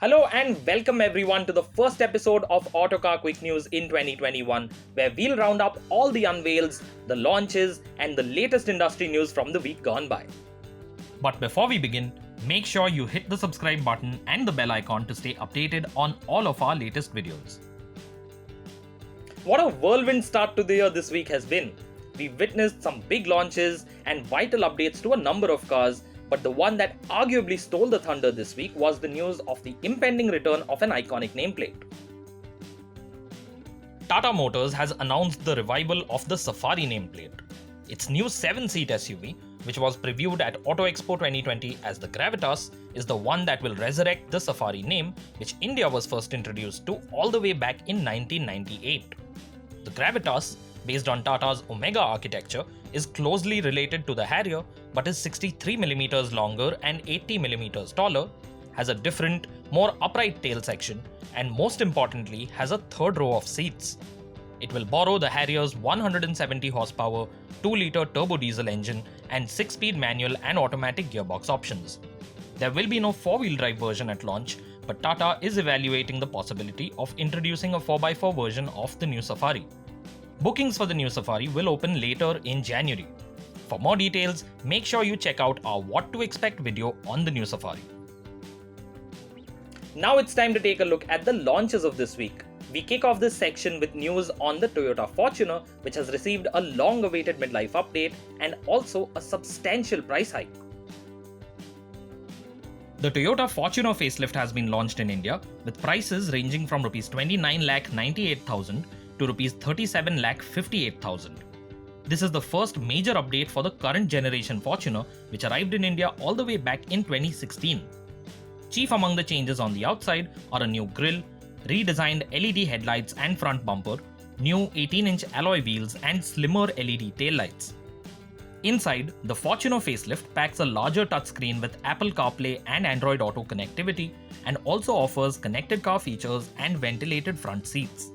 Hello and welcome everyone to the first episode of Autocar Quick News in 2021, where we'll round up all the unveils, the launches, and the latest industry news from the week gone by. But before we begin, make sure you hit the subscribe button and the bell icon to stay updated on all of our latest videos. What a whirlwind start to the year this week has been. We've witnessed some big launches and vital updates to a number of cars, but the one that arguably stole the thunder this week was the news of the impending return of an iconic nameplate. Tata Motors has announced the revival of the Safari nameplate. Its new 7-seat SUV, which was previewed at Auto Expo 2020 as the Gravitas, is the one that will resurrect the Safari name, which India was first introduced to all the way back in 1998. The Gravitas, based on Tata's Omega architecture, is closely related to the Harrier but is 63mm longer and 80mm taller, has a different, more upright tail section, and most importantly has a third row of seats. It will borrow the Harrier's 170 horsepower 2-litre turbo diesel engine and 6-speed manual and automatic gearbox options. There will be no 4-wheel drive version at launch, but Tata is evaluating the possibility of introducing a 4x4 version of the new Safari. Bookings for the new Safari will open later in January. For more details, make sure you check out our What to Expect video on the new Safari. Now it's time to take a look at the launches of this week. We kick off this section with news on the Toyota Fortuner, which has received a long-awaited midlife update and also a substantial price hike. The Toyota Fortuner facelift has been launched in India with prices ranging from Rs 29,98,000 to Rs 37,58,000. This is the first major update for the current generation Fortuner, which arrived in India all the way back in 2016. Chief among the changes on the outside are a new grille, redesigned LED headlights and front bumper, new 18-inch alloy wheels and slimmer LED taillights. Inside, the Fortuner facelift packs a larger touchscreen with Apple CarPlay and Android Auto connectivity and also offers connected car features and ventilated front seats.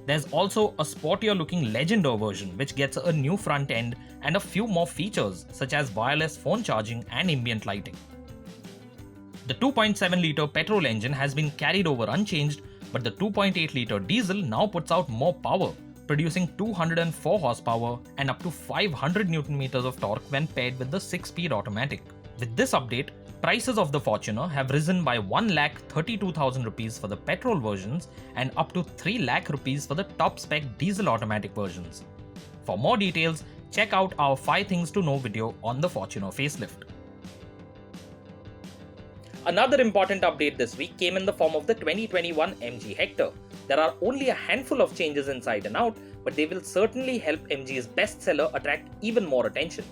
There's also a sportier looking Legender version which gets a new front end and a few more features such as wireless phone charging and ambient lighting. The 2.7-litre petrol engine has been carried over unchanged, but the 2.8-litre diesel now puts out more power, producing 204 horsepower and up to 500 Nm of torque when paired with the 6-speed automatic. With this update, prices of the Fortuner have risen by 1,32,000 rupees for the petrol versions and up to 3 lakh rupees for the top-spec diesel automatic versions. For more details, check out our 5 things to know video on the Fortuner facelift. Another important update this week came in the form of the 2021 MG Hector. There are only a handful of changes inside and out, but they will certainly help MG's bestseller attract even more attention.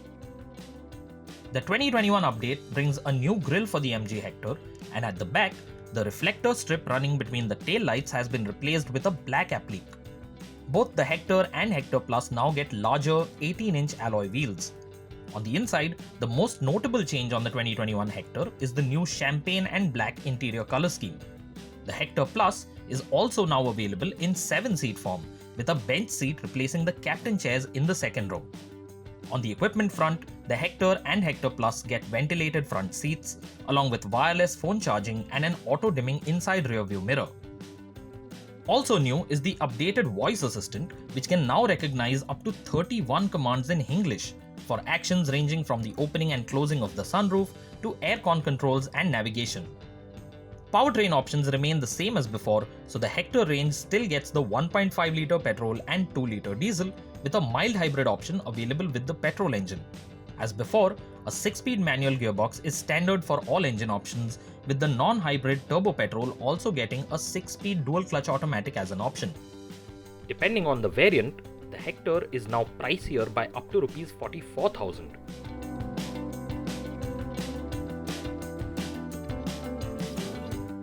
The 2021 update brings a new grille for the MG Hector, and at the back, the reflector strip running between the tail lights has been replaced with a black applique. Both the Hector and Hector Plus now get larger 18-inch alloy wheels. On the inside, the most notable change on the 2021 Hector is the new champagne and black interior color scheme. The Hector Plus is also now available in 7-seat form, with a bench seat replacing the captain chairs in the second row. On the equipment front, the Hector and Hector Plus get ventilated front seats, along with wireless phone charging and an auto-dimming inside rear-view mirror. Also new is the updated voice assistant, which can now recognize up to 31 commands in English for actions ranging from the opening and closing of the sunroof to aircon controls and navigation. Powertrain options remain the same as before, so the Hector range still gets the 1.5-litre petrol and 2-litre diesel with a mild hybrid option available with the petrol engine. As before, a 6-speed manual gearbox is standard for all engine options, with the non-hybrid turbo petrol also getting a 6-speed dual-clutch automatic as an option. Depending on the variant, the Hector is now pricier by up to Rs 44,000.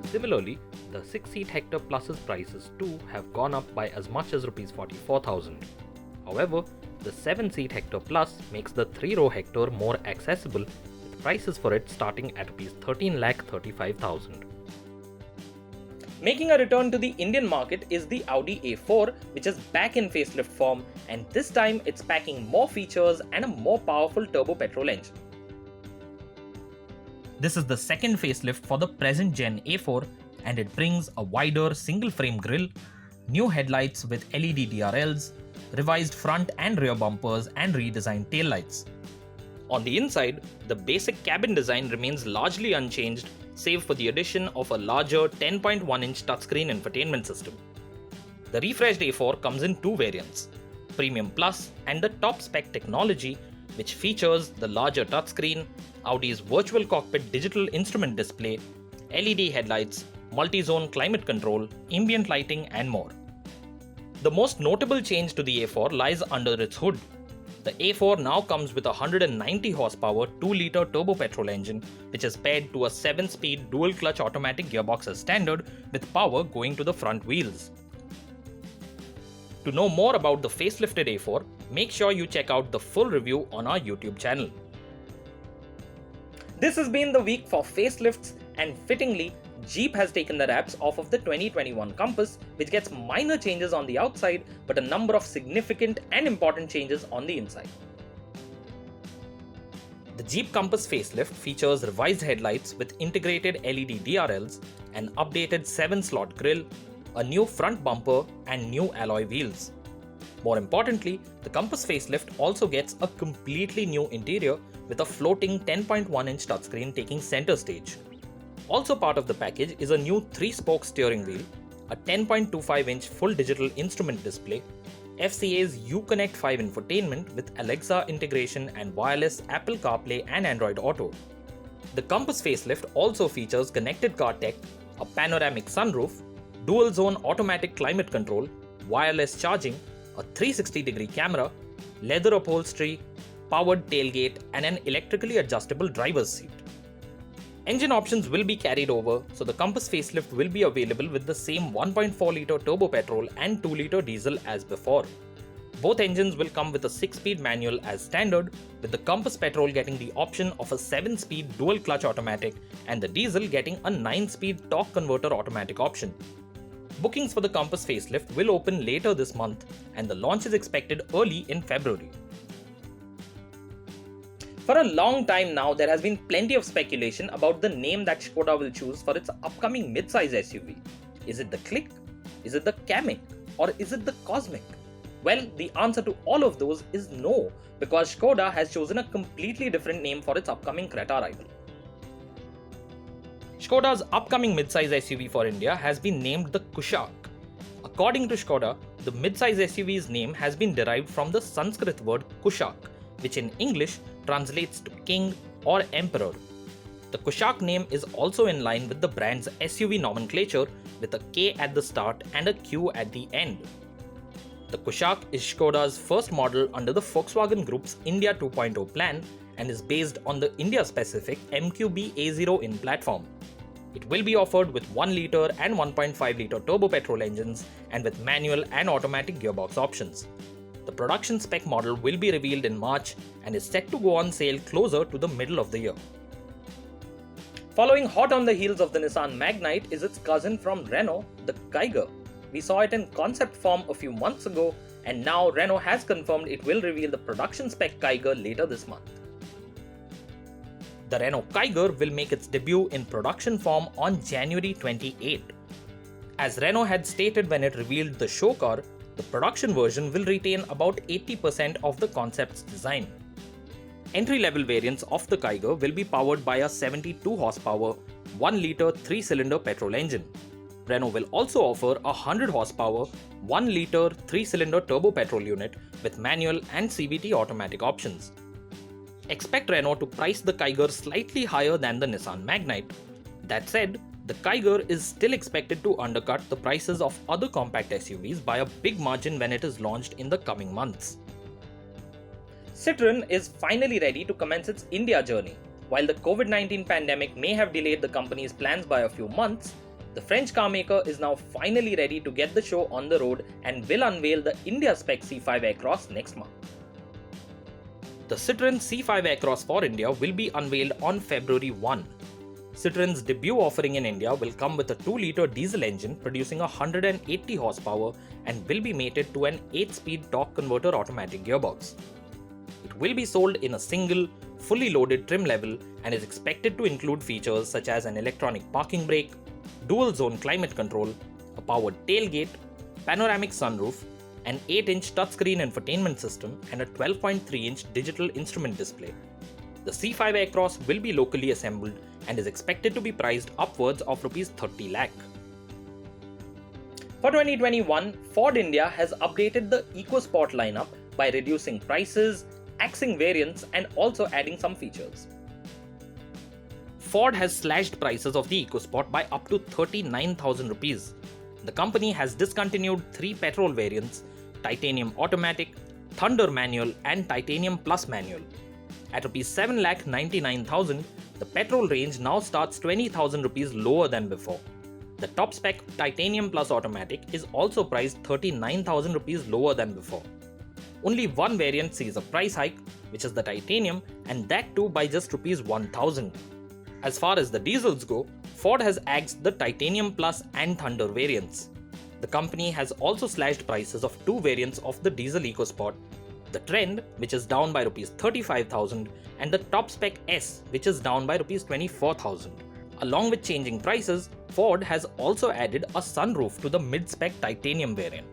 Similarly, the 6-seat Hector Plus's prices too have gone up by as much as Rs 44,000. However, the 7-seat Hector Plus makes the 3-row Hector more accessible, with prices for it starting at Rs 13,35,000. Making a return to the Indian market is the Audi A4, which is back in facelift form, and this time it's packing more features and a more powerful turbo petrol engine. This is the second facelift for the present gen A4 and it brings a wider single frame grille, new headlights with LED DRLs, revised front and rear bumpers and redesigned taillights. On the inside, the basic cabin design remains largely unchanged save for the addition of a larger 10.1-inch touchscreen infotainment system. The refreshed A4 comes in two variants, Premium Plus and the top spec technology, which features the larger touchscreen, Audi's virtual cockpit digital instrument display, LED headlights, multi-zone climate control, ambient lighting and more. The most notable change to the A4 lies under its hood. The A4 now comes with a 190 horsepower 2-litre turbo petrol engine, which is paired to a 7-speed dual-clutch automatic gearbox as standard, with power going to the front wheels. To know more about the facelifted A4, make sure you check out the full review on our YouTube channel. This has been the week for facelifts, and fittingly, Jeep has taken the wraps off of the 2021 Compass, which gets minor changes on the outside but a number of significant and important changes on the inside. The Jeep Compass facelift features revised headlights with integrated LED DRLs, an updated 7-slot grille, a new front bumper and new alloy wheels. More importantly, the Compass facelift also gets a completely new interior with a floating 10.1-inch touchscreen taking center stage. Also part of the package is a new 3-spoke steering wheel, a 10.25-inch full digital instrument display, FCA's Uconnect 5 infotainment with Alexa integration and wireless Apple CarPlay and Android Auto. The Compass facelift also features connected car tech, a panoramic sunroof, dual-zone automatic climate control, wireless charging, a 360-degree camera, leather upholstery, powered tailgate and an electrically adjustable driver's seat. Engine options will be carried over, so the Compass facelift will be available with the same 1.4-litre turbo petrol and 2-litre diesel as before. Both engines will come with a 6-speed manual as standard, with the Compass petrol getting the option of a 7-speed dual-clutch automatic and the diesel getting a 9-speed torque converter automatic option. Bookings for the Compass facelift will open later this month and the launch is expected early in February. For a long time now, there has been plenty of speculation about the name that Skoda will choose for its upcoming midsize SUV. Is it the Click? Is it the Kamiq? Or is it the Cosmic? Well, the answer to all of those is no, because Skoda has chosen a completely different name for its upcoming Creta rival. Skoda's upcoming midsize SUV for India has been named the Kushaq. According to Skoda, the midsize SUV's name has been derived from the Sanskrit word Kushaq, which in English translates to king or emperor. The Kushaq name is also in line with the brand's SUV nomenclature with a K at the start and a Q at the end. The Kushaq is Skoda's first model under the Volkswagen Group's India 2.0 plan and is based on the India-specific MQB A0 in platform. It will be offered with 1-litre and 1.5-litre turbo petrol engines and with manual and automatic gearbox options. The production-spec model will be revealed in March and is set to go on sale closer to the middle of the year. Following hot on the heels of the Nissan Magnite is its cousin from Renault, the Kiger. We saw it in concept form a few months ago, and now Renault has confirmed it will reveal the production-spec Kiger later this month. The Renault Kiger will make its debut in production form on January 28. As Renault had stated when it revealed the show car, the production version will retain about 80% of the concept's design. Entry-level variants of the Kiger will be powered by a 72 horsepower, 1-litre 3-cylinder petrol engine. Renault will also offer a 100 horsepower, 1-litre 3-cylinder turbo petrol unit with manual and CVT automatic options. Expect Renault to price the Kiger slightly higher than the Nissan Magnite. That said, the Kiger is still expected to undercut the prices of other compact SUVs by a big margin when it is launched in the coming months. Citroen is finally ready to commence its India journey. While the COVID-19 pandemic may have delayed the company's plans by a few months, the French carmaker is now finally ready to get the show on the road and will unveil the India-spec C5 Aircross next month. The Citroen C5 Aircross for India will be unveiled on February 1. Citroen's debut offering in India will come with a 2-litre diesel engine producing 180 horsepower and will be mated to an 8-speed torque converter automatic gearbox. It will be sold in a single, fully loaded trim level and is expected to include features such as an electronic parking brake, dual zone climate control, a powered tailgate, panoramic sunroof, an 8-inch touchscreen infotainment system, and a 12.3-inch digital instrument display. The C5 Aircross will be locally assembled and is expected to be priced upwards of Rs 30 lakh. For 2021, Ford India has updated the EcoSport lineup by reducing prices, axing variants, and also adding some features. Ford has slashed prices of the EcoSport by up to 39,000 rupees. The company has discontinued 3 petrol variants: Titanium Automatic, Thunder Manual, and Titanium Plus Manual. At Rs 7,99,000, the petrol range now starts 20,000 rupees lower than before. The top spec Titanium Plus Automatic is also priced 39,000 rupees lower than before. Only one variant sees a price hike, which is the Titanium, and that too by just Rs 1,000. As far as the diesels go, Ford has axed the Titanium Plus and Thunder variants. The company has also slashed prices of 2 variants of the diesel EcoSport: the Trend, which is down by Rs 35,000, and the top spec S, which is down by Rs 24,000. Along with changing prices, Ford has also added a sunroof to the mid-spec Titanium variant.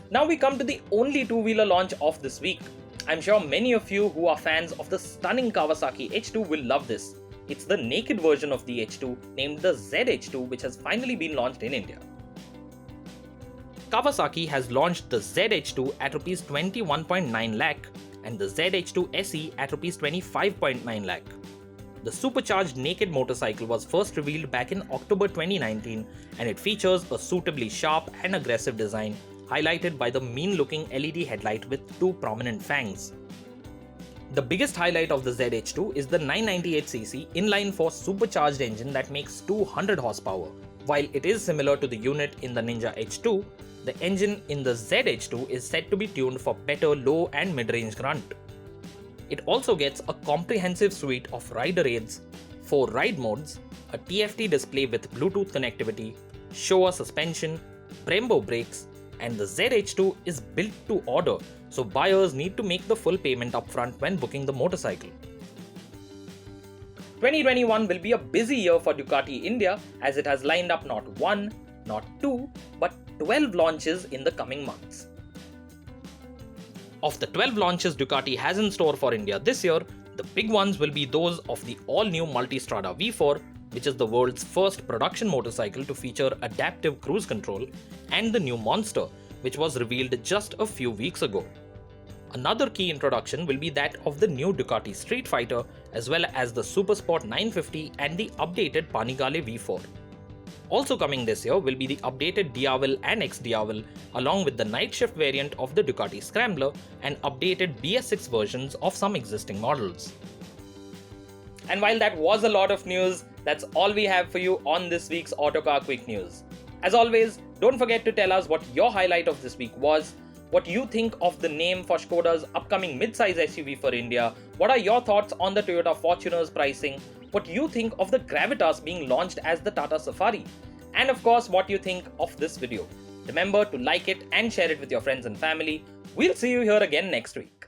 Now we come to the only two-wheeler launch of this week. I'm sure many of you who are fans of the stunning Kawasaki H2 will love this. It's the naked version of the H2 named the Z H2, which has finally been launched in India. Kawasaki has launched the Z H2 at Rs 21.9 lakh and the Z H2 SE at Rs 25.9 lakh. The supercharged naked motorcycle was first revealed back in October 2019, and it features a suitably sharp and aggressive design, highlighted by the mean-looking LED headlight with 2 prominent fangs. The biggest highlight of the Z H2 is the 998cc inline-4 supercharged engine that makes 200 horsepower. While it is similar to the unit in the Ninja H2, the engine in the Z H2 is said to be tuned for better low and mid-range grunt. It also gets a comprehensive suite of rider aids, 4 ride modes, a TFT display with Bluetooth connectivity, Showa suspension, Brembo brakes, and the Z H2 is built to order, so buyers need to make the full payment upfront when booking the motorcycle. 2021 will be a busy year for Ducati India, as it has lined up not 1, not 2, but 12 launches in the coming months. Of the 12 launches Ducati has in store for India this year, the big ones will be those of the all-new Multistrada V4, which is the world's first production motorcycle to feature adaptive cruise control, and the new Monster, which was revealed just a few weeks ago. Another key introduction will be that of the new Ducati Street Fighter, as well as the Supersport 950 and the updated Panigale V4. Also coming this year will be the updated Diavel and X-Diavel, along with the night shift variant of the Ducati Scrambler and updated BS6 versions of some existing models. And while that was a lot of news, that's all we have for you on this week's Autocar Quick News. As always, don't forget to tell us what your highlight of this week was, what you think of the name for Skoda's upcoming midsize SUV for India, what are your thoughts on the Toyota Fortuner's pricing, what you think of the Gravitas being launched as the Tata Safari, and of course what you think of this video. Remember to like it and share it with your friends and family. We'll see you here again next week.